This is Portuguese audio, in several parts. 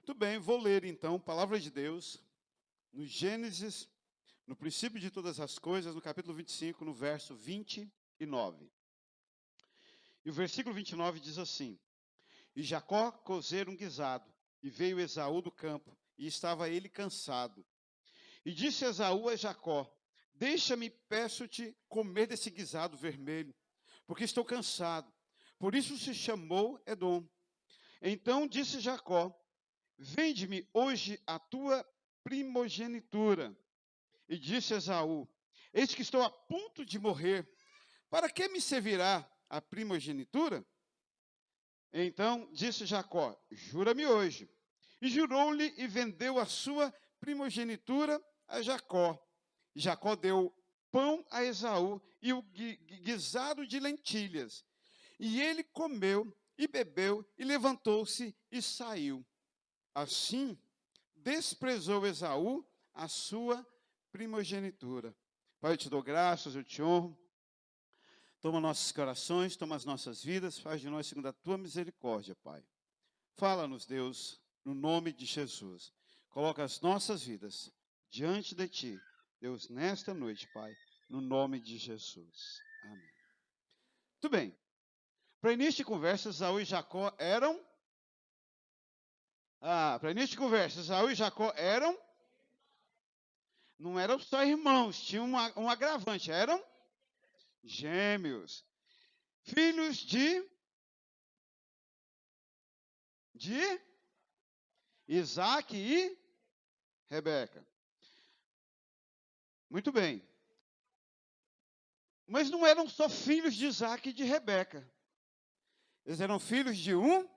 Muito bem, vou ler então, Palavra de Deus, no Gênesis, no princípio de todas as coisas, no capítulo 25, no verso 29. E o versículo 29 diz assim: E Jacó cozera um guisado, e veio Esaú do campo, e estava ele cansado. E disse Esaú a Jacó: Deixa-me, peço-te, comer desse guisado vermelho, porque estou cansado. Por isso se chamou Edom. Então disse Jacó: Vende-me hoje a tua primogenitura. E disse Esaú: Eis que estou a ponto de morrer. Para que me servirá a primogenitura? Então disse Jacó: Jura-me hoje. E jurou-lhe e vendeu a sua primogenitura a Jacó. E Jacó deu pão a Esaú e o guisado de lentilhas. E ele comeu e bebeu e levantou-se e saiu. Assim, desprezou Esaú a sua primogenitura. Pai, eu te dou graças, eu te honro. Toma nossos corações, toma as nossas vidas, faz de nós segundo a tua misericórdia, Pai. Fala-nos, Deus, no nome de Jesus. Coloca as nossas vidas diante de ti, Deus, nesta noite, Pai, no nome de Jesus. Amém. Muito bem. Para início de conversa, Esaú e Jacó eram... para início de conversa, Esaú e Jacó eram... Não eram só irmãos, tinha um agravante, eram gêmeos. Filhos de Isaac e Rebeca. Muito bem. Mas não eram só filhos de Isaac e de Rebeca. Eles eram filhos de um...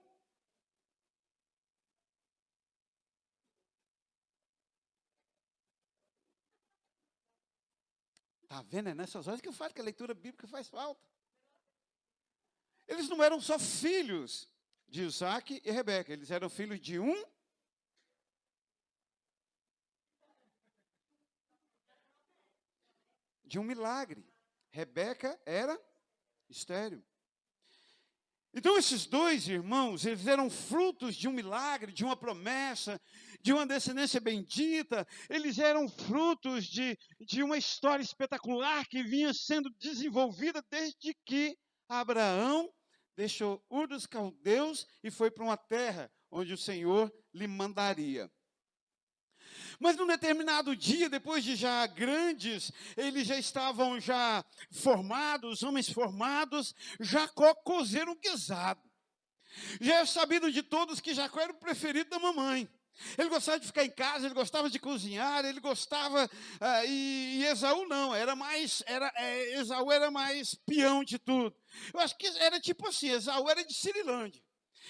Está vendo? É nessas horas que eu falo que a leitura bíblica faz falta. Eles não eram só filhos de Isaac e Rebeca. Eles eram filhos de um... de um milagre. Rebeca era estéril. Então, esses dois irmãos, eles eram frutos de um milagre, de uma promessa, de uma descendência bendita. Eles eram frutos de uma história espetacular que vinha sendo desenvolvida desde que Abraão deixou Ur dos Caldeus e foi para uma terra onde o Senhor lhe mandaria. Mas num determinado dia, depois de já grandes, eles já estavam já formados, homens formados, Jacó cozera um guisado. Já é sabido de todos que Jacó era o preferido da mamãe. Ele gostava de ficar em casa, ele gostava de cozinhar, ele gostava... e Esaú não, Esaú era mais peão de tudo. Eu acho que era tipo assim, Esaú era de Cirilândia.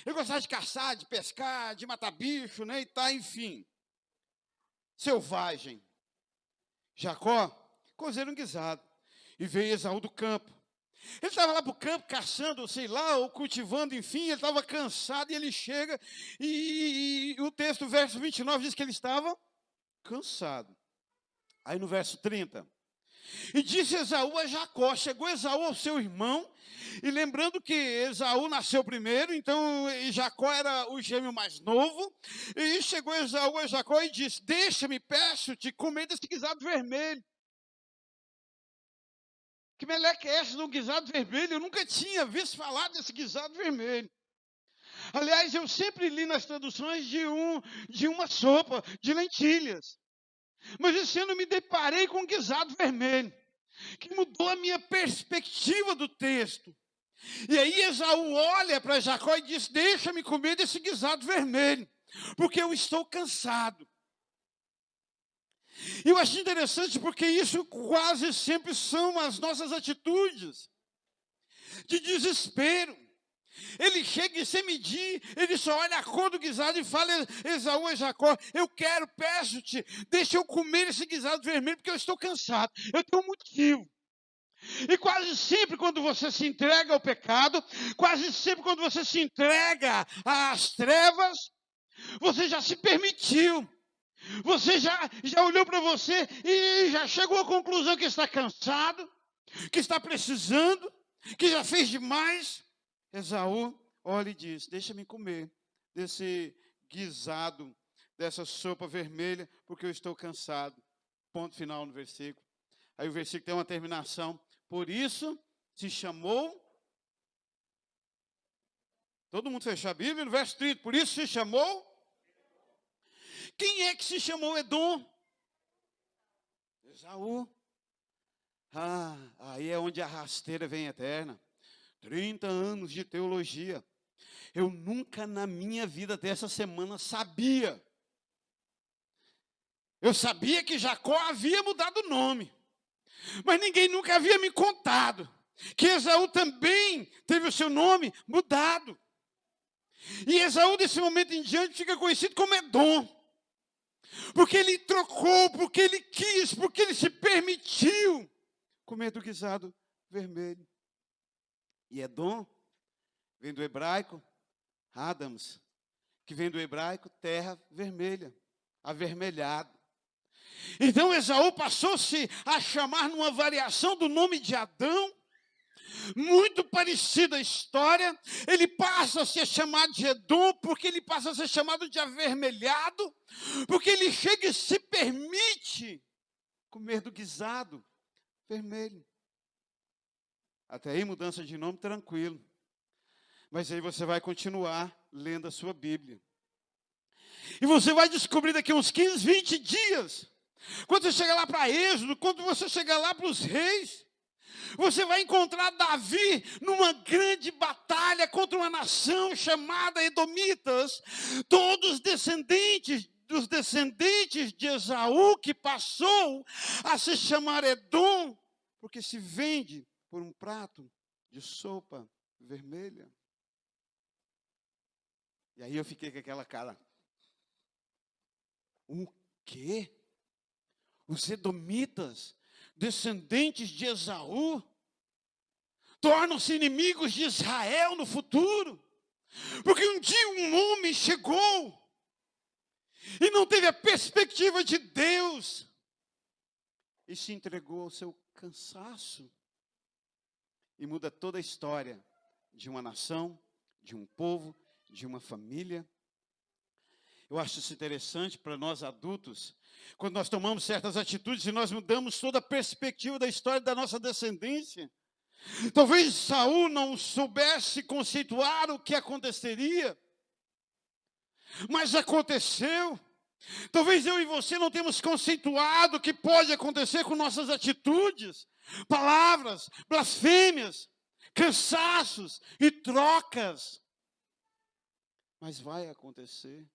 Ele gostava de caçar, de pescar, de matar bicho, né, e tá, enfim. Selvagem. Jacó cozera um guisado. E veio Esaú do campo. Ele estava lá para o campo caçando, sei lá, ou cultivando, enfim, ele estava cansado e ele chega e o texto, o verso 29, diz que ele estava cansado. Aí no verso 30, e disse Esaú a Jacó, chegou Esaú ao seu irmão, e lembrando que Esaú nasceu primeiro, então Jacó era o gêmeo mais novo, e chegou Esaú a Jacó e disse: Deixa-me, peço-te, comer desse guisado vermelho. Que meleca é essa do guisado vermelho? Eu nunca tinha visto falar desse guisado vermelho. Aliás, eu sempre li nas traduções de uma sopa, de lentilhas. Mas esse ano eu me deparei com um guisado vermelho, que mudou a minha perspectiva do texto. E aí Esaú olha para Jacó e diz: Deixa-me comer desse guisado vermelho, porque eu estou cansado. E eu acho interessante porque isso quase sempre são as nossas atitudes de desespero. Ele chega e sem medir, ele só olha a cor do guisado e fala: Esaú a Jacó, eu quero, peço-te, deixa eu comer esse guisado vermelho porque eu estou cansado, eu tenho um motivo. E quase sempre quando você se entrega ao pecado, quase sempre quando você se entrega às trevas, você já se permitiu. Você já olhou para você e já chegou à conclusão que está cansado, que está precisando, que já fez demais. Esaú olha e diz: Deixa-me comer desse guisado dessa sopa vermelha, porque eu estou cansado. Ponto final no versículo. Aí o versículo tem uma terminação. Por isso se chamou... Todo mundo fechou a Bíblia no verso 30. Por isso se chamou... Quem é que se chamou Edom? Esaú. Aí é onde a rasteira vem eterna. 30 anos de teologia. Eu nunca na minha vida até essa semana sabia. Eu sabia que Jacó havia mudado o nome. Mas ninguém nunca havia me contado que Esaú também teve o seu nome mudado. E Esaú, desse momento em diante, fica conhecido como Edom. Porque ele trocou, porque ele quis, porque ele se permitiu comer do guisado vermelho. E Edom vem do hebraico Adams, que vem do hebraico terra vermelha, avermelhado. Então Esaú passou-se a chamar numa variação do nome de Adão, muito parecida a história. Ele passa a ser chamado de Edom, porque ele passa a ser chamado de avermelhado, porque ele chega e se permite comer do guisado vermelho. Até aí, mudança de nome, tranquilo. Mas aí você vai continuar lendo a sua Bíblia. E você vai descobrir daqui a uns 15, 20 dias, quando você chegar lá para Êxodo, quando você chegar lá para os reis, você vai encontrar Davi numa grande batalha contra uma nação chamada Edomitas, todos dos descendentes de Esaú, que passou a se chamar Edom, porque se vende por um prato de sopa vermelha. E aí eu fiquei com aquela cara. O quê? Os edomitas, descendentes de Esaú, tornam-se inimigos de Israel no futuro? Porque um dia um homem chegou e não teve a perspectiva de Deus e se entregou ao seu cansaço. E muda toda a história de uma nação, de um povo, de uma família. Eu acho isso interessante para nós adultos, quando nós tomamos certas atitudes e nós mudamos toda a perspectiva da história da nossa descendência. Talvez Saul não soubesse conceituar o que aconteceria, mas aconteceu. Talvez eu e você não temos conceituado o que pode acontecer com nossas atitudes, palavras, blasfêmias, cansaços e trocas. Mas vai acontecer,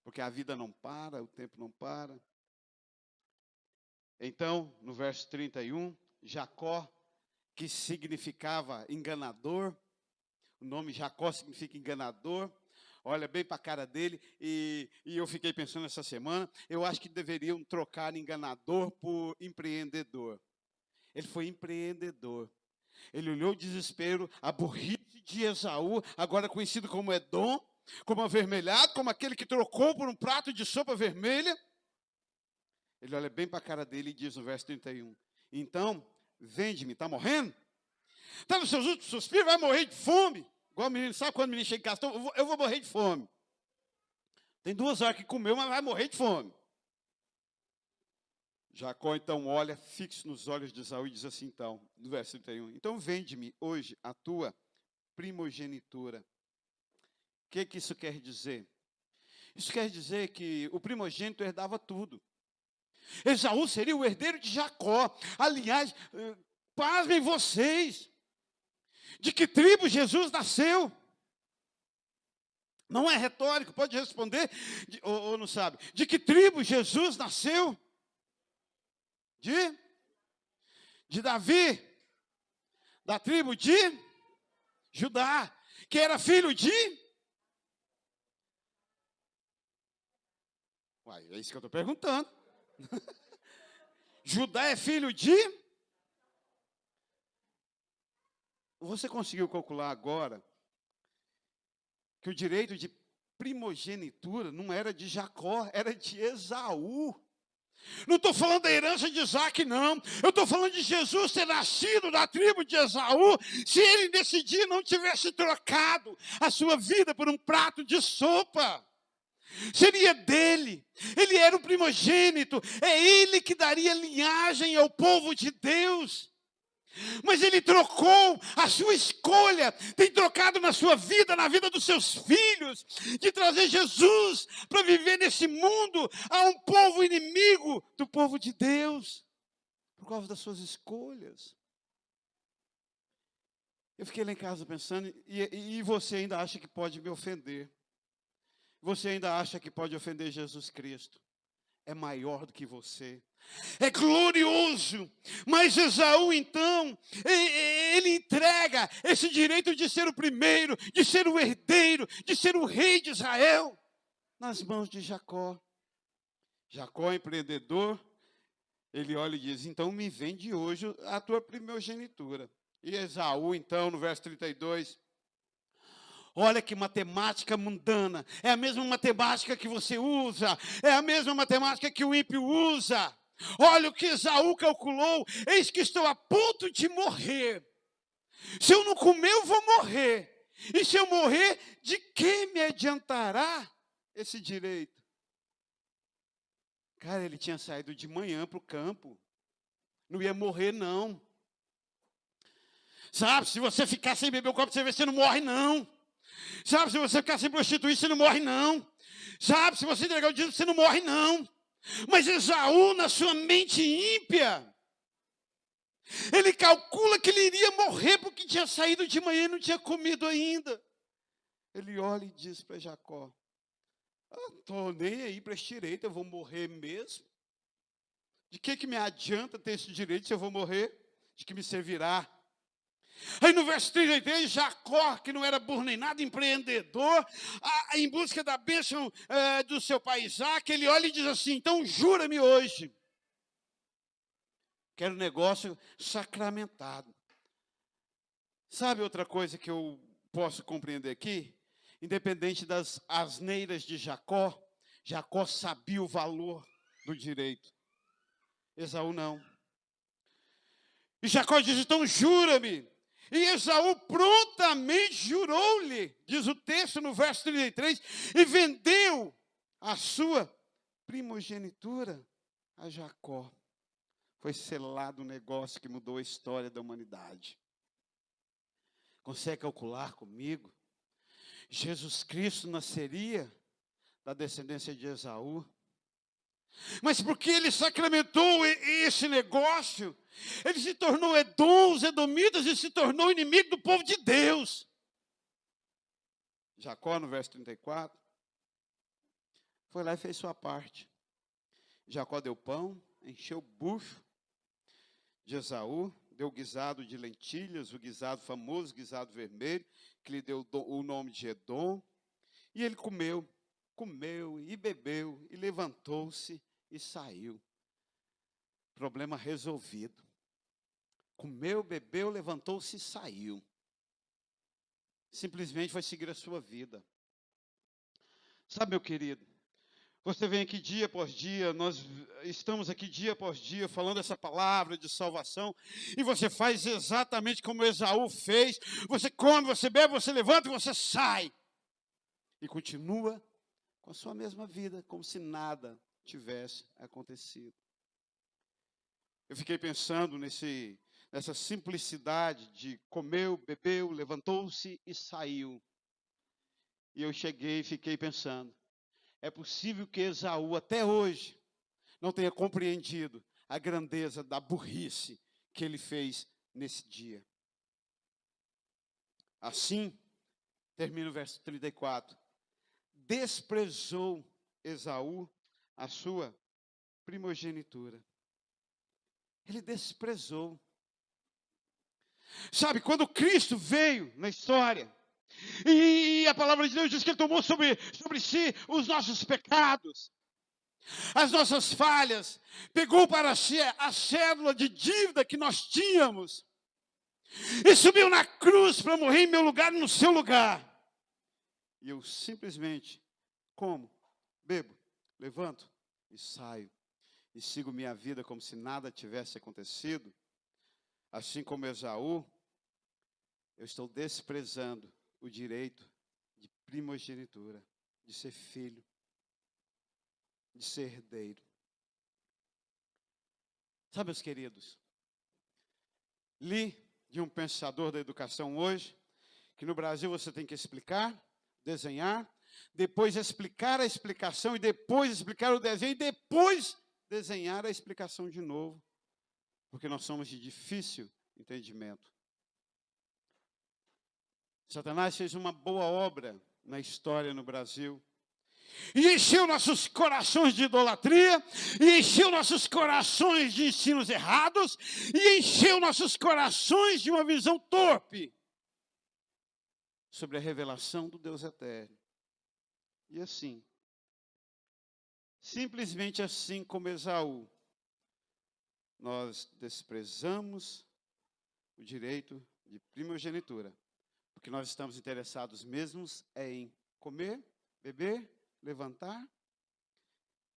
porque a vida não para, o tempo não para. Então, no verso 31, Jacó, que significava enganador, o nome Jacó significa enganador, olha bem para a cara dele, e eu fiquei pensando essa semana, eu acho que deveriam trocar enganador por empreendedor. Ele foi empreendedor. Ele olhou o desespero, a burrice de Esaú, agora conhecido como Edom, como avermelhado, como aquele que trocou por um prato de sopa vermelha. Ele olha bem para a cara dele e diz no verso 31, então, vende-me, está morrendo? Está nos seus últimos suspiros, vai morrer de fome. Igual o menino, sabe quando o menino chega em casa, eu vou morrer de fome. Tem 2 horas que comeu, mas vai morrer de fome. Jacó então olha fixo nos olhos de Esaú e diz assim então, no verso 31, então vende-me hoje a tua primogenitura. O que isso quer dizer? Isso quer dizer que o primogênito herdava tudo. Esaú seria o herdeiro de Jacó. Aliás, pasmem vocês, de que tribo Jesus nasceu? Não é retórico, pode responder, ou não sabe. De que tribo Jesus nasceu? De Davi, da tribo de Judá, que era filho de... Uai, é isso que eu estou perguntando. Judá é filho de... Você conseguiu calcular agora que o direito de primogenitura não era de Jacó, era de Esaú. Não estou falando da herança de Isaac, não. Eu estou falando de Jesus ter nascido da tribo de Esaú, se ele nesse dia não tivesse trocado a sua vida por um prato de sopa. seria dele. Ele era o primogênito, é ele que daria linhagem ao povo de Deus. Mas ele trocou a sua escolha, tem trocado na sua vida, na vida dos seus filhos, de trazer Jesus para viver nesse mundo a um povo inimigo do povo de Deus, por causa das suas escolhas. Eu fiquei lá em casa pensando, e você ainda acha que pode me ofender? Você ainda acha que pode ofender Jesus Cristo? É maior do que você. É glorioso. Mas Esaú, então, ele entrega esse direito de ser o primeiro, de ser o herdeiro, de ser o rei de Israel, nas mãos de Jacó. Jacó, empreendedor, ele olha e diz: então me vende hoje a tua primogenitura. E Esaú, então, no verso 32, olha que matemática mundana, é a mesma matemática que você usa, é a mesma matemática que o ímpio usa. Olha o que Esaú calculou: eis que estou a ponto de morrer. Se eu não comer, eu vou morrer. E se eu morrer, de que me adiantará esse direito? Cara, ele tinha saído de manhã para o campo. Não ia morrer, não. Sabe, se você ficar sem beber um copo de cerveja, você não morre, não. Sabe, se você ficar sem prostituir, você não morre, não. Sabe, se você entregar o dinheiro, você não morre, não. Mas Esaú, na sua mente ímpia, ele calcula que ele iria morrer porque tinha saído de manhã e não tinha comido ainda. Ele olha e diz para Jacó: estou nem aí para esse direito, eu vou morrer mesmo. De que me adianta ter esse direito se eu vou morrer? De que me servirá? Aí no verso 33, Jacó, que não era burro nem nada, empreendedor, em busca da bênção do seu pai Isaac, ele olha e diz assim: então jura-me hoje. Quero um negócio sacramentado. Sabe outra coisa que eu posso compreender aqui? Independente das asneiras de Jacó, Jacó sabia o valor do direito. Esaú não. E Jacó diz: então jura-me. E Esaú prontamente jurou-lhe, diz o texto no verso 33, e vendeu a sua primogenitura a Jacó. Foi selado um negócio que mudou a história da humanidade. Consegue calcular comigo? Jesus Cristo nasceria da descendência de Esaú. Mas porque ele sacramentou esse negócio, ele se tornou Edom, os edomitas, e se tornou inimigo do povo de Deus. Jacó, no verso 34, foi lá e fez sua parte. Jacó deu pão, encheu o bucho de Esaú, deu guisado de lentilhas, o guisado famoso, guisado vermelho, que lhe deu o nome de Edom. E ele comeu e bebeu, e levantou-se e saiu. Problema resolvido. Comeu, bebeu, levantou-se e saiu. Simplesmente foi seguir a sua vida. Sabe, meu querido, você vem aqui dia após dia, nós estamos aqui dia após dia falando essa palavra de salvação, e você faz exatamente como Esaú fez. Você come, você bebe, você levanta e você sai. E continua com a sua mesma vida, como se nada tivesse acontecido. Eu fiquei pensando nessa simplicidade de comeu, bebeu, levantou-se e saiu. E eu cheguei e fiquei pensando: é possível que Esaú até hoje não tenha compreendido a grandeza da burrice que ele fez nesse dia. Assim, termina o verso 34. Desprezou Esaú a sua primogenitura. Ele desprezou. Sabe, quando Cristo veio na história, e a palavra de Deus diz que Ele tomou sobre si os nossos pecados, as nossas falhas, pegou para si a cédula de dívida que nós tínhamos, e subiu na cruz para morrer em meu lugar e no seu lugar. E eu simplesmente como, bebo, levanto e saio. E sigo minha vida como se nada tivesse acontecido. Assim como Esaú, eu estou desprezando o direito de primogenitura, de ser filho. de ser herdeiro. Sabe, meus queridos, li de um pensador da educação hoje, que no Brasil você tem que explicar, desenhar, depois explicar a explicação, e depois explicar o desenho, e depois desenhar a explicação de novo, porque nós somos de difícil entendimento. Satanás fez uma boa obra na história no Brasil, e encheu nossos corações de idolatria, e encheu nossos corações de ensinos errados, e encheu nossos corações de uma visão torpe sobre a revelação do Deus eterno. E assim, simplesmente assim como Esaú, nós desprezamos o direito de primogenitura, porque nós estamos interessados mesmos em comer, beber, levantar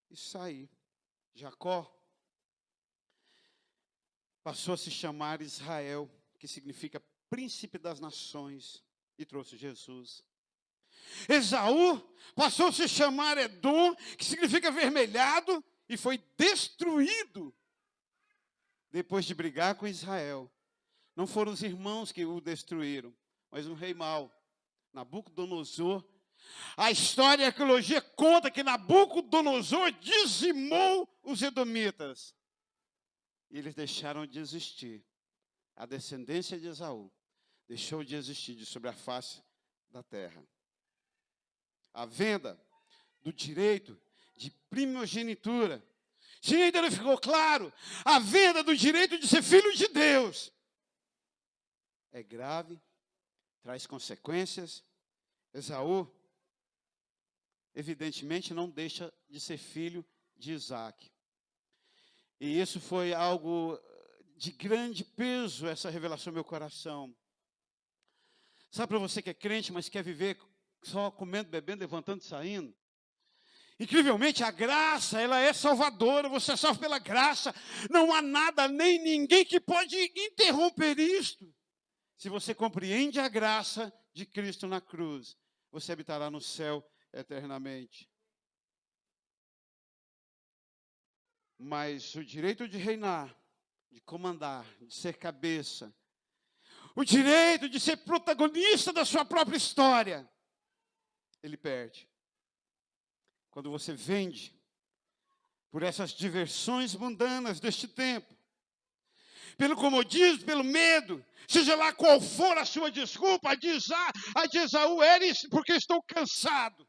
e sair. Jacó passou a se chamar Israel, que significa príncipe das nações, e trouxe Jesus. Esaú passou a se chamar Edom, que significa avermelhado, e foi destruído depois de brigar com Israel. Não foram os irmãos que o destruíram, mas um rei mau, Nabucodonosor. A história e a arqueologia conta que Nabucodonosor dizimou os edomitas. E eles deixaram de existir. A descendência de Esaú deixou de existir de sobre a face da terra. A venda do direito de primogenitura. Se ainda não ficou claro, a venda do direito de ser filho de Deus é grave, traz consequências. Esaú, evidentemente, não deixa de ser filho de Isaac. E isso foi algo de grande peso, essa revelação no meu coração. Sabe, para você que é crente, mas quer viver só comendo, bebendo, levantando e saindo? Incrivelmente, a graça, ela é salvadora, você é salvo pela graça. Não há nada, nem ninguém que pode interromper isto. Se você compreende a graça de Cristo na cruz, você habitará no céu eternamente. Mas o direito de reinar, de comandar, de ser cabeça, o direito de ser protagonista da sua própria história, ele perde. Quando você vende por essas diversões mundanas deste tempo, pelo comodismo, pelo medo, seja lá qual for a sua desculpa, a de Esaú era isso, porque estou cansado.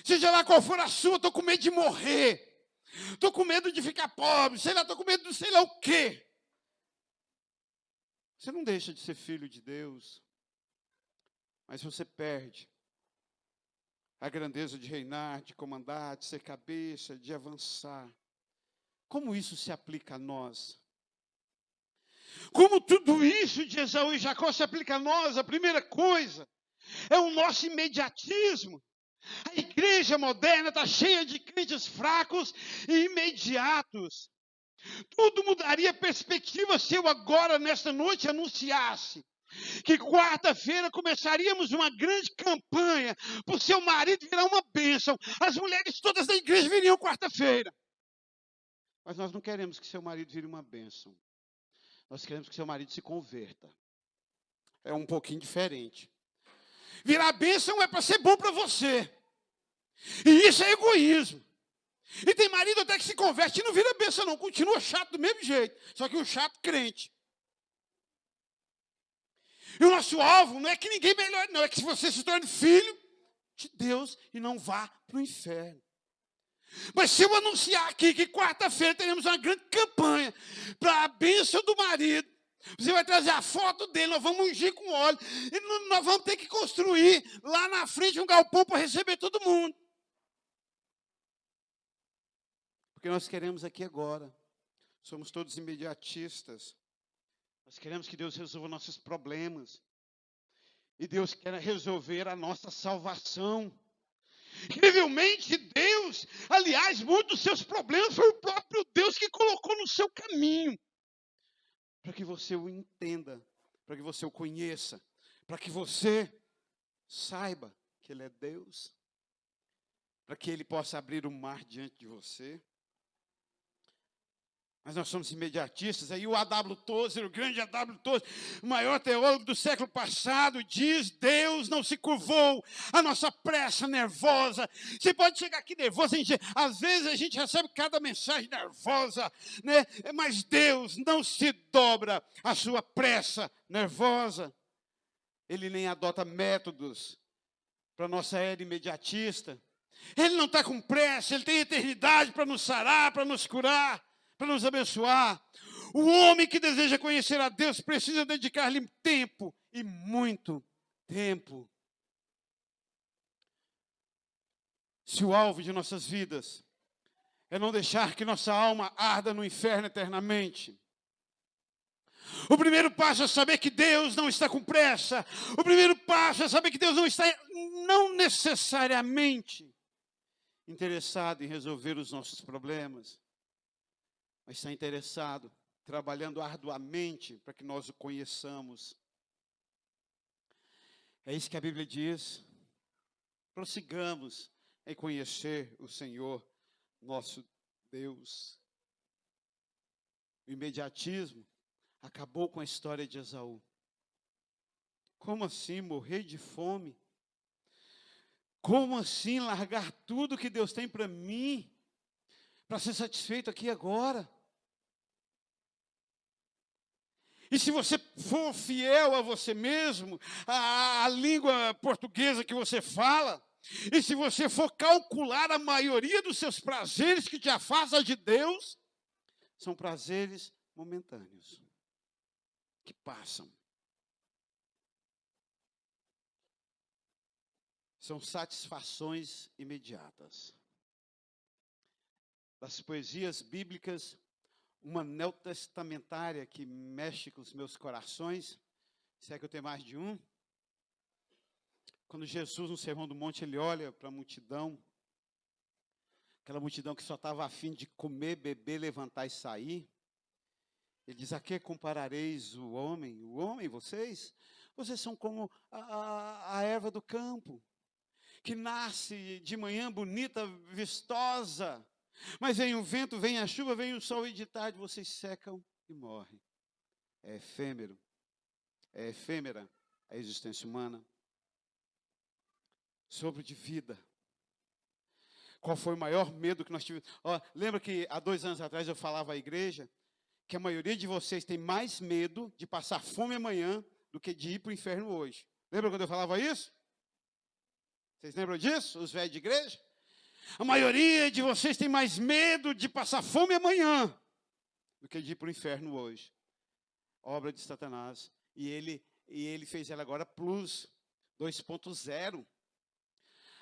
Seja lá qual for a sua, estou com medo de morrer, estou com medo de ficar pobre, sei lá, estou com medo de sei lá o quê. Você não deixa de ser filho de Deus, mas você perde a grandeza de reinar, de comandar, de ser cabeça, de avançar. Como isso se aplica a nós? Como tudo isso de Esaú e Jacó se aplica a nós? A primeira coisa é o nosso imediatismo. A igreja moderna está cheia de crentes fracos e imediatos. Tudo mudaria a perspectiva se eu agora, nesta noite, anunciasse que quarta-feira começaríamos uma grande campanha para o seu marido virar uma bênção. As mulheres todas da igreja viriam quarta-feira. Mas nós não queremos que seu marido vire uma bênção. Nós queremos que seu marido se converta. É um pouquinho diferente. Virar bênção é para ser bom para você. E isso é egoísmo. E tem marido até que se converte e não vira bênção não. Continua chato do mesmo jeito. Só que um chato crente. E o nosso alvo não é que ninguém melhore, não. É que você se torne filho de Deus e não vá para o inferno. Mas se eu anunciar aqui que quarta-feira teremos uma grande campanha para a bênção do marido, você vai trazer a foto dele, nós vamos ungir com óleo, e nós vamos ter que construir lá na frente um galpão para receber todo mundo. Porque nós queremos aqui agora, somos todos imediatistas, nós queremos que Deus resolva nossos problemas, e Deus quer resolver a nossa salvação. Incrivelmente, Deus, aliás, muitos dos seus problemas foi o próprio Deus que colocou no seu caminho. Para que você o entenda, para que você o conheça, para que você saiba que Ele é Deus. para que Ele possa abrir o mar diante de você. Mas nós somos imediatistas. Aí o A.W. Tozer, o grande A.W. Tozer, o maior teólogo do século passado, diz: Deus não se curvou à nossa pressa nervosa. Você pode chegar aqui nervoso, às vezes a gente recebe cada mensagem nervosa, né? Mas Deus não se dobra à sua pressa nervosa. Ele nem adota métodos para a nossa era imediatista. Ele não está com pressa, Ele tem eternidade para nos sarar, para nos curar, para nos abençoar. O homem que deseja conhecer a Deus precisa dedicar-lhe tempo, e muito tempo. Se o alvo de nossas vidas é não deixar que nossa alma arda no inferno eternamente, o primeiro passo é saber que Deus não está com pressa. O primeiro passo é saber que Deus não necessariamente interessado em resolver os nossos problemas, mas está interessado, trabalhando arduamente para que nós o conheçamos. É isso que a Bíblia diz. Prossigamos em conhecer o Senhor, nosso Deus. O imediatismo acabou com a história de Esaú. Como assim morrer de fome? Como assim largar tudo que Deus tem para mim, para ser satisfeito aqui agora? E se você for fiel a você mesmo, à língua portuguesa que você fala, e se você for calcular a maioria dos seus prazeres que te afastam de Deus, são prazeres momentâneos, que passam. São satisfações imediatas. Das poesias bíblicas, uma neotestamentária que mexe com os meus corações, se é que eu tenho mais de um. Quando Jesus, no Sermão do Monte, ele olha para a multidão, aquela multidão que só estava a fim de comer, beber, levantar e sair, ele diz: a que comparareis o homem? O homem, vocês são como a erva do campo, que nasce de manhã bonita, vistosa, mas vem o vento, vem a chuva, vem o sol, e de tarde vocês secam e morrem. É efêmero, é efêmera a existência humana. Sopro de vida. Qual foi o maior medo que nós tivemos? Lembra que há 2 anos atrás eu falava à igreja que a maioria de vocês tem mais medo de passar fome amanhã do que de ir para o inferno hoje. Lembra quando eu falava isso? Vocês lembram disso, os velhos de igreja? A maioria de vocês tem mais medo de passar fome amanhã do que de ir para o inferno hoje. Obra de Satanás. E ele fez ela agora plus 2.0.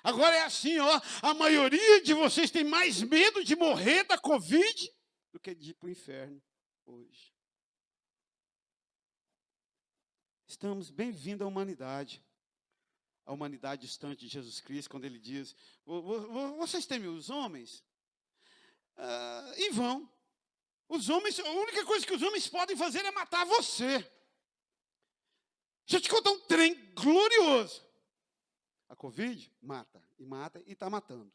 Agora é assim, a maioria de vocês tem mais medo de morrer da Covid do que de ir para o inferno hoje. Estamos bem-vindos à humanidade. A humanidade distante de Jesus Cristo, quando ele diz: vocês temem os homens? Em vão. Os homens, a única coisa que os homens podem fazer é matar você. Deixa eu te contar um trem glorioso. A Covid mata e está matando.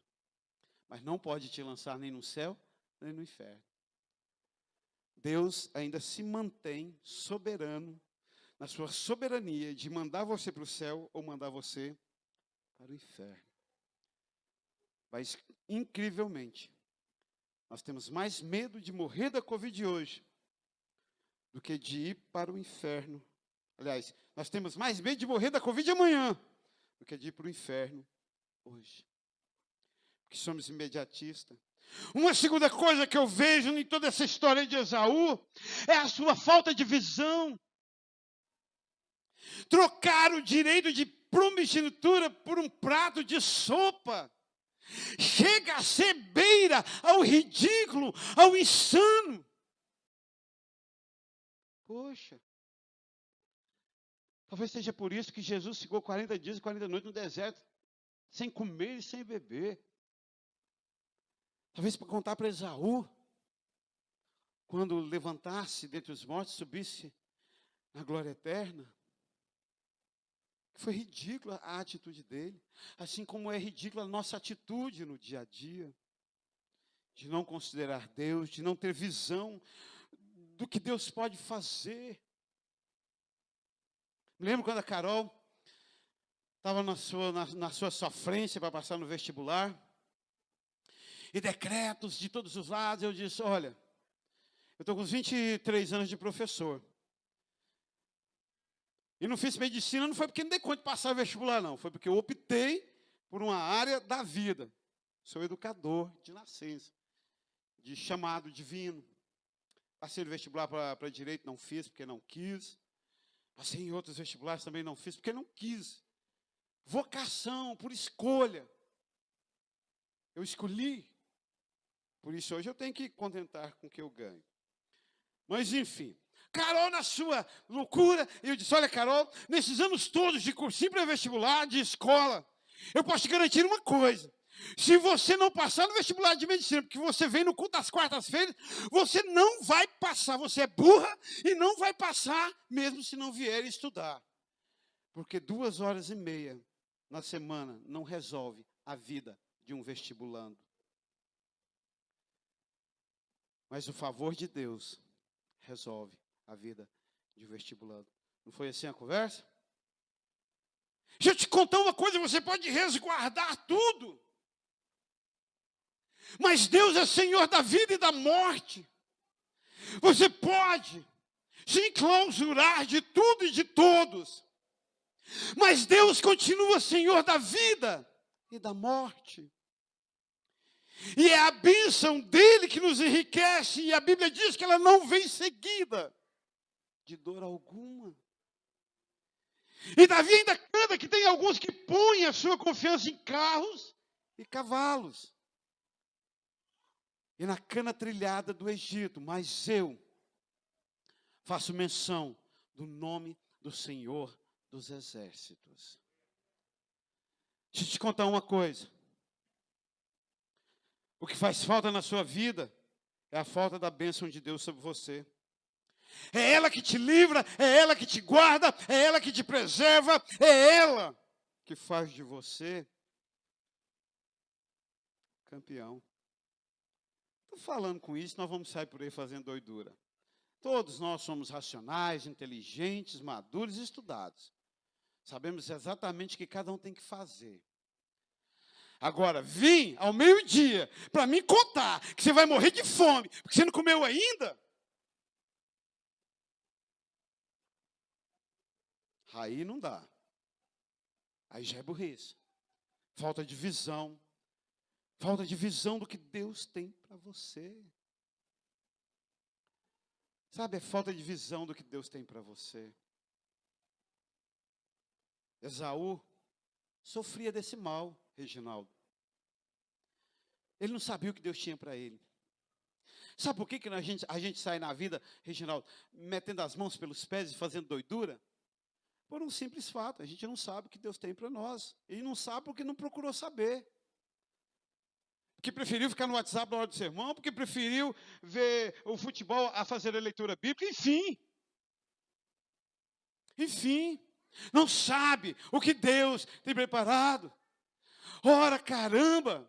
Mas não pode te lançar nem no céu, nem no inferno. Deus ainda se mantém soberano na sua soberania de mandar você para o céu ou mandar você para o inferno. Mas, incrivelmente, nós temos mais medo de morrer da Covid hoje do que de ir para o inferno. Aliás, nós temos mais medo de morrer da Covid amanhã do que de ir para o inferno hoje. Porque somos imediatistas. Uma segunda coisa que eu vejo em toda essa história de Esaú é a sua falta de visão. Trocar o direito de primogenitura por um prato de sopa chega a ser beira ao ridículo, ao insano. Poxa, talvez seja por isso que Jesus ficou 40 dias e 40 noites no deserto, sem comer e sem beber. Talvez para contar para Esaú, quando levantasse dentre os mortos, subisse na glória eterna. Foi ridícula a atitude dele, assim como é ridícula a nossa atitude no dia a dia, de não considerar Deus, de não ter visão do que Deus pode fazer. Me lembro quando a Carol estava na sua sofrência para passar no vestibular, e decretos de todos os lados, eu disse, olha, eu estou com 23 anos de professor, e não fiz medicina, não foi porque não dei conta de passar o vestibular, não. Foi porque eu optei por uma área da vida. Sou educador de nascença, de chamado divino. Passei no vestibular para direito, não fiz porque não quis. Passei em outros vestibulares, também não fiz porque não quis. Vocação, por escolha. Eu escolhi. Por isso hoje eu tenho que contentar com o que eu ganho. Mas enfim. Carol, na sua loucura, eu disse, olha, Carol, nesses anos todos de cursinho pré-vestibular, de escola, eu posso te garantir uma coisa. Se você não passar no vestibular de medicina, porque você vem no culto às quartas-feiras, você não vai passar. Você é burra e não vai passar, mesmo se não vier estudar. Porque 2h30 na semana não resolve a vida de um vestibulando. Mas o favor de Deus resolve a vida de vestibulando. Não foi assim a conversa? Deixa eu te contar uma coisa, você pode resguardar tudo. Mas Deus é Senhor da vida e da morte. Você pode se enclausurar de tudo e de todos. Mas Deus continua Senhor da vida e da morte. E é a bênção dele que nos enriquece. E a Bíblia diz que ela não vem seguida de dor alguma. E Davi ainda canta que tem alguns que põem a sua confiança em carros e cavalos. E na cana trilhada do Egito. Mas eu faço menção do nome do Senhor dos Exércitos. Deixa eu te contar uma coisa. O que faz falta na sua vida é a falta da bênção de Deus sobre você. É ela que te livra, é ela que te guarda, é ela que te preserva, é ela que faz de você campeão. Estou falando com isso, nós vamos sair por aí fazendo doidura. Todos nós somos racionais, inteligentes, maduros e estudados. Sabemos exatamente o que cada um tem que fazer. Agora, vim ao meio-dia para me contar que você vai morrer de fome, porque você não comeu ainda. Aí não dá. Aí já é burrice. Falta de visão. Falta de visão do que Deus tem para você. Sabe, é falta de visão do que Deus tem para você. Esaú sofria desse mal, Reginaldo. Ele não sabia o que Deus tinha para ele. Sabe por que a gente sai na vida, Reginaldo, metendo as mãos pelos pés e fazendo doidura? Por um simples fato, a gente não sabe o que Deus tem para nós. E não sabe porque não procurou saber. Porque preferiu ficar no WhatsApp na hora do sermão, porque preferiu ver o futebol a fazer a leitura bíblica, enfim. Enfim, não sabe o que Deus tem preparado. Ora, caramba!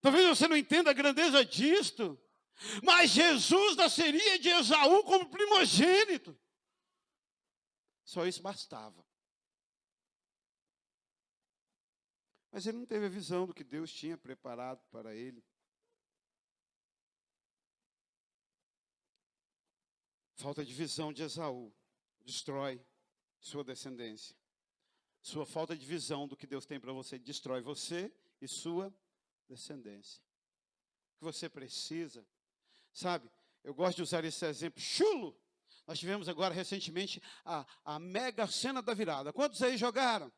Talvez você não entenda a grandeza disto, mas Jesus nasceria de Esaú como primogênito. Só isso bastava. Mas ele não teve a visão do que Deus tinha preparado para ele. Falta de visão de Esaú destrói sua descendência. Sua falta de visão do que Deus tem para você destrói você e sua descendência. O que você precisa, sabe? Eu gosto de usar esse exemplo chulo. Nós tivemos agora recentemente a mega cena da virada. Quantos aí jogaram?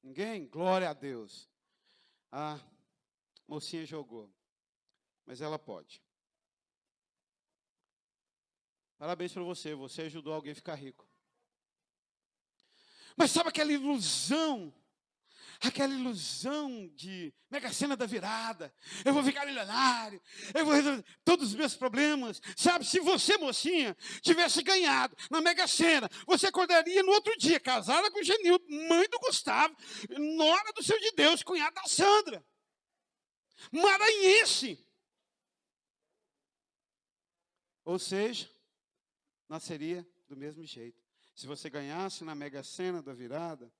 Ninguém? Glória a Deus. A mocinha jogou, mas ela pode. Parabéns para você, você ajudou alguém a ficar rico. Mas sabe aquela ilusão? aquela ilusão de Mega Sena da virada, eu vou ficar milionário, eu vou resolver todos os meus problemas. Sabe, se você, mocinha, tivesse ganhado na Mega Sena, você acordaria no outro dia, casada com o Genildo, mãe do Gustavo, nora do Seu de Deus, cunhada da Sandra, maranhense. Ou seja, nasceria do mesmo jeito. Se você ganhasse na Mega Sena da virada,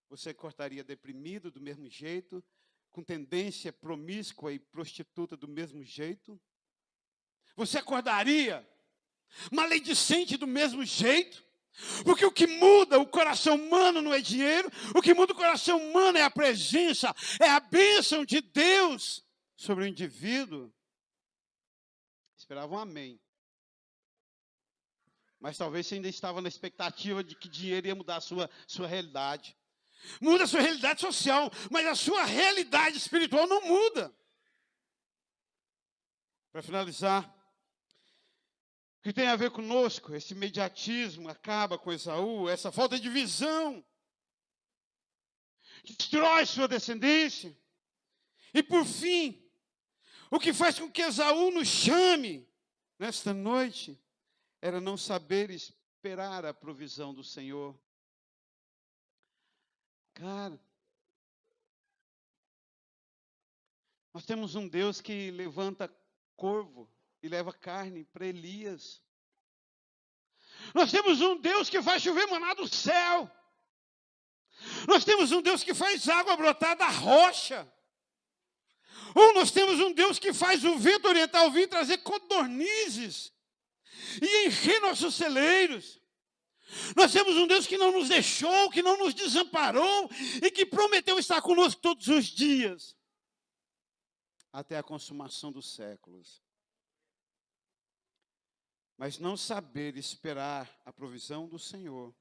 você cortaria deprimido do mesmo jeito, com tendência promíscua e prostituta do mesmo jeito. Você acordaria maledicente do mesmo jeito. Porque o que muda o coração humano não é dinheiro, o que muda o coração humano é a presença, é a bênção de Deus sobre o indivíduo. Esperava um amém. Mas talvez você ainda estava na expectativa de que dinheiro ia mudar a sua realidade. Muda a sua realidade social, mas a sua realidade espiritual não muda. Para finalizar, o que tem a ver conosco, esse imediatismo acaba com Esaú, essa falta de visão, destrói sua descendência. E por fim, o que faz com que Esaú nos chame nesta noite, era não saber esperar a provisão do Senhor. Cara, nós temos um Deus que levanta corvo e leva carne para Elias. Nós temos um Deus que faz chover maná do céu. Nós temos um Deus que faz água brotar da rocha. Ou nós temos um Deus que faz o vento oriental vir trazer codornizes e encher nossos celeiros. Nós temos um Deus que não nos deixou, que não nos desamparou e que prometeu estar conosco todos os dias, até a consumação dos séculos. Mas não saber esperar a provisão do Senhor.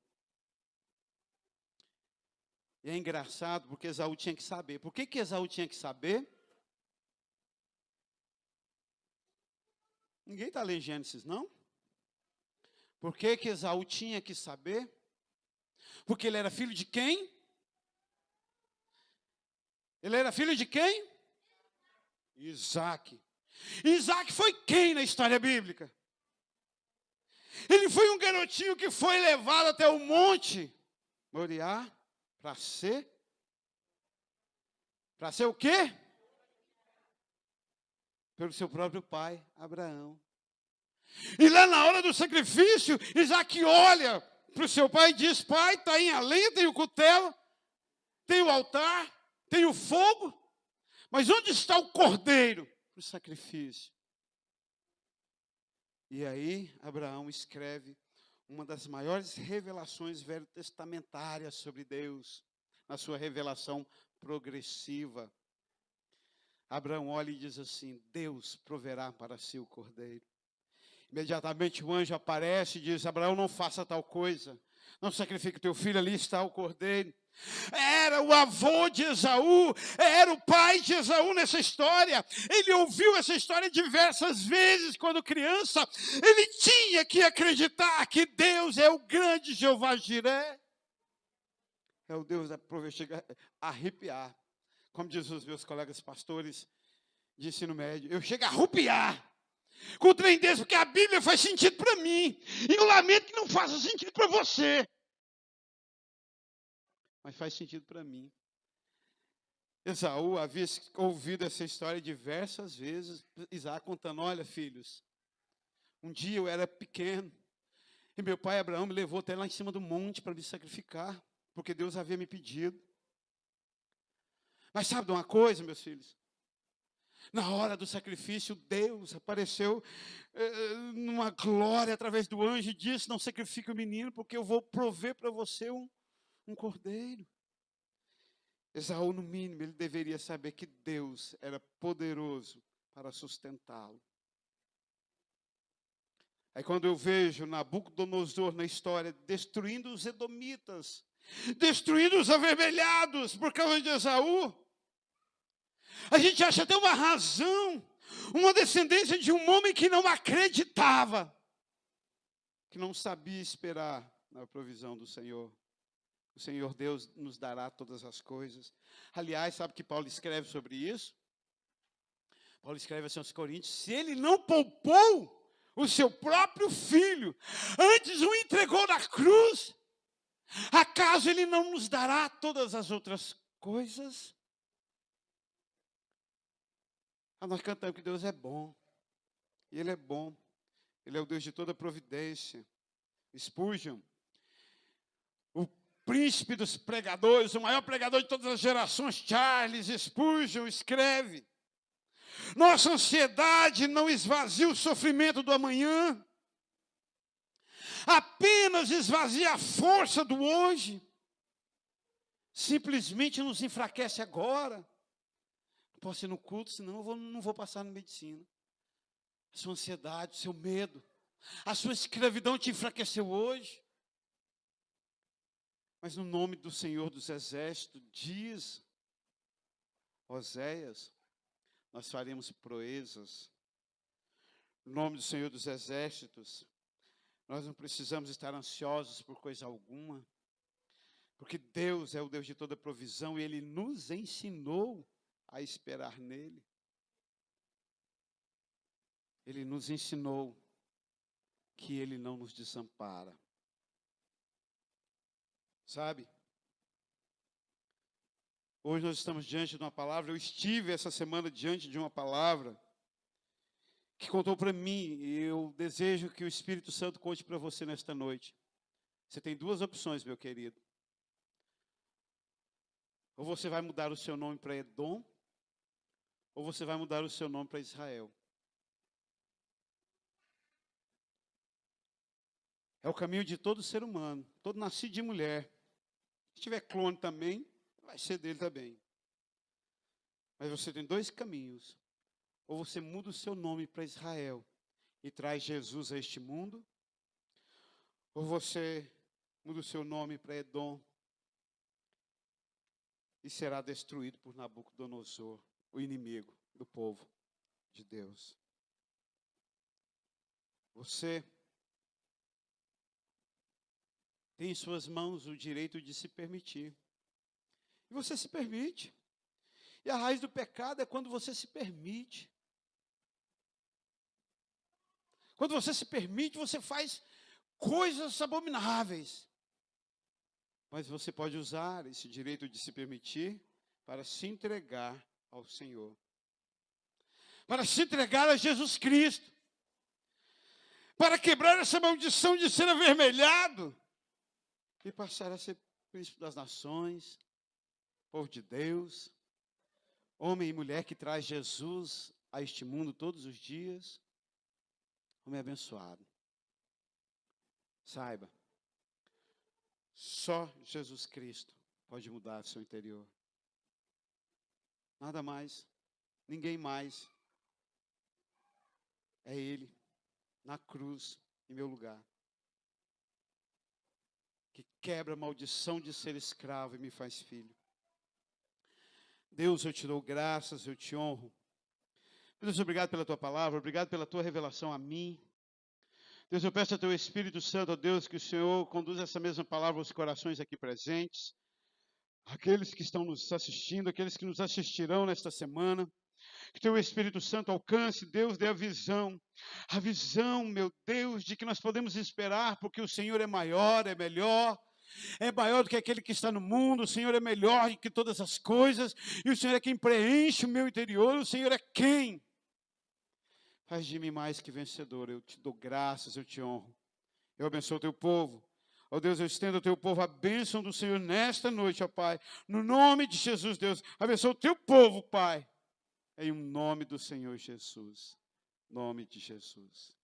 E é engraçado porque Esaú tinha que saber. Por que Esaú tinha que saber? Ninguém está lendo Gênesis, não? Por que Esaú tinha que saber? Porque ele era filho de quem? Ele era filho de quem? Isaac. Isaac foi quem na história bíblica? Ele foi um garotinho que foi levado até o monte Moriá para ser o quê? Pelo seu próprio pai, Abraão. E lá na hora do sacrifício, Isaac olha para o seu pai e diz: pai, está aí a lenha, tem o cutelo, tem o altar, tem o fogo, mas onde está o cordeiro para o sacrifício? E aí Abraão escreve uma das maiores revelações veterotestamentárias sobre Deus, na sua revelação progressiva. Abraão olha e diz assim: Deus proverá para si o cordeiro. Imediatamente o anjo aparece e diz: Abraão, não faça tal coisa. Não sacrifique o teu filho, ali está o cordeiro. Era o avô de Esaú, era o pai de Esaú nessa história. Ele ouviu essa história diversas vezes quando criança. Ele tinha que acreditar que Deus é o grande Jeová Jiré. É o Deus da provisão, chega a arrepiar. Como dizem os meus colegas pastores de ensino médio, eu chego a arrepiar com o trem desse, porque a Bíblia faz sentido para mim. E eu lamento que não faça sentido para você. Mas faz sentido para mim. Esaú havia ouvido essa história diversas vezes. Isaac contando: olha, filhos, um dia eu era pequeno e meu pai Abraão me levou até lá em cima do monte para me sacrificar, porque Deus havia me pedido. Mas sabe de uma coisa, meus filhos? Na hora do sacrifício, Deus apareceu numa glória através do anjo e disse: não sacrifique o menino, porque eu vou prover para você um cordeiro. Esaú, no mínimo, ele deveria saber que Deus era poderoso para sustentá-lo. Aí quando eu vejo Nabucodonosor na história destruindo os edomitas, destruindo os avermelhados por causa de Esaú, a gente acha até uma razão, uma descendência de um homem que não acreditava, que não sabia esperar na provisão do Senhor. o Senhor Deus nos dará todas as coisas. Aliás, sabe que Paulo escreve sobre isso? Paulo escreve assim aos Coríntios: se ele não poupou o seu próprio filho, antes o entregou na cruz, acaso ele não nos dará todas as outras coisas? Nós cantamos que Deus é bom, e Ele é bom, Ele é o Deus de toda providência. Spurgeon, o príncipe dos pregadores, o maior pregador de todas as gerações, Charles Spurgeon, escreve: nossa ansiedade não esvazia o sofrimento do amanhã, apenas esvazia a força do hoje, simplesmente nos enfraquece agora. Não posso ir no culto, senão eu não vou passar na medicina. A sua ansiedade, o seu medo, a sua escravidão te enfraqueceu hoje. Mas no nome do Senhor dos Exércitos, diz Oséias, nós faremos proezas. No nome do Senhor dos Exércitos, nós não precisamos estar ansiosos por coisa alguma, porque Deus é o Deus de toda provisão e Ele nos ensinou a esperar nele. Ele nos ensinou que Ele não nos desampara. Sabe? Hoje nós estamos diante de uma palavra. Eu estive essa semana diante de uma palavra que contou para mim, e eu desejo que o Espírito Santo conte para você nesta noite. Você tem duas opções, meu querido. Ou você vai mudar o seu nome para Edom, ou você vai mudar o seu nome para Israel. É o caminho de todo ser humano, todo nascido de mulher. Se tiver clone também, vai ser dele também. Mas você tem dois caminhos. Ou você muda o seu nome para Israel e traz Jesus a este mundo, ou você muda o seu nome para Edom e será destruído por Nabucodonosor, o inimigo do povo de Deus. Você tem em suas mãos o direito de se permitir. E você se permite. E a raiz do pecado é quando você se permite. Quando você se permite, você faz coisas abomináveis. Mas você pode usar esse direito de se permitir para se entregar ao Senhor. Para se entregar a Jesus Cristo. Para quebrar essa maldição de ser avermelhado. E passar a ser príncipe das nações, povo de Deus, homem e mulher que traz Jesus a este mundo todos os dias. Homem abençoado. Saiba, só Jesus Cristo pode mudar o seu interior. Nada mais, ninguém mais. É Ele, na cruz, em meu lugar. Que quebra a maldição de ser escravo e me faz filho. Deus, eu te dou graças, eu te honro. Deus, obrigado pela tua palavra, obrigado pela tua revelação a mim. Deus, eu peço ao teu Espírito Santo, ó Deus, que o Senhor conduza essa mesma palavra aos corações aqui presentes. Aqueles que estão nos assistindo, aqueles que nos assistirão nesta semana. Que teu Espírito Santo alcance, Deus, dê a visão, meu Deus, de que nós podemos esperar, porque o Senhor é maior, é melhor, é maior do que aquele que está no mundo, o Senhor é melhor do que todas as coisas, e o Senhor é quem preenche o meu interior, o Senhor é quem faz de mim mais que vencedor. Eu te dou graças, eu te honro, eu abençoo o teu povo. Ó Deus, eu estendo ao teu povo a bênção do Senhor nesta noite, ó Pai, no nome de Jesus, Deus, abençoa o teu povo, Pai. Em nome do Senhor Jesus. Nome de Jesus.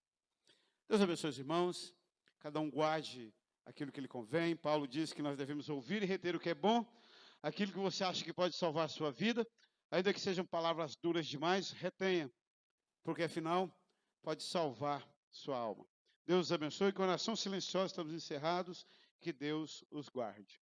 Deus abençoe os irmãos. Cada um guarde aquilo que lhe convém. Paulo diz que nós devemos ouvir e reter o que é bom. Aquilo que você acha que pode salvar a sua vida. Ainda que sejam palavras duras demais, retenha. Porque afinal, pode salvar sua alma. Deus os abençoe. Com oração silenciosa, estamos encerrados. Que Deus os guarde.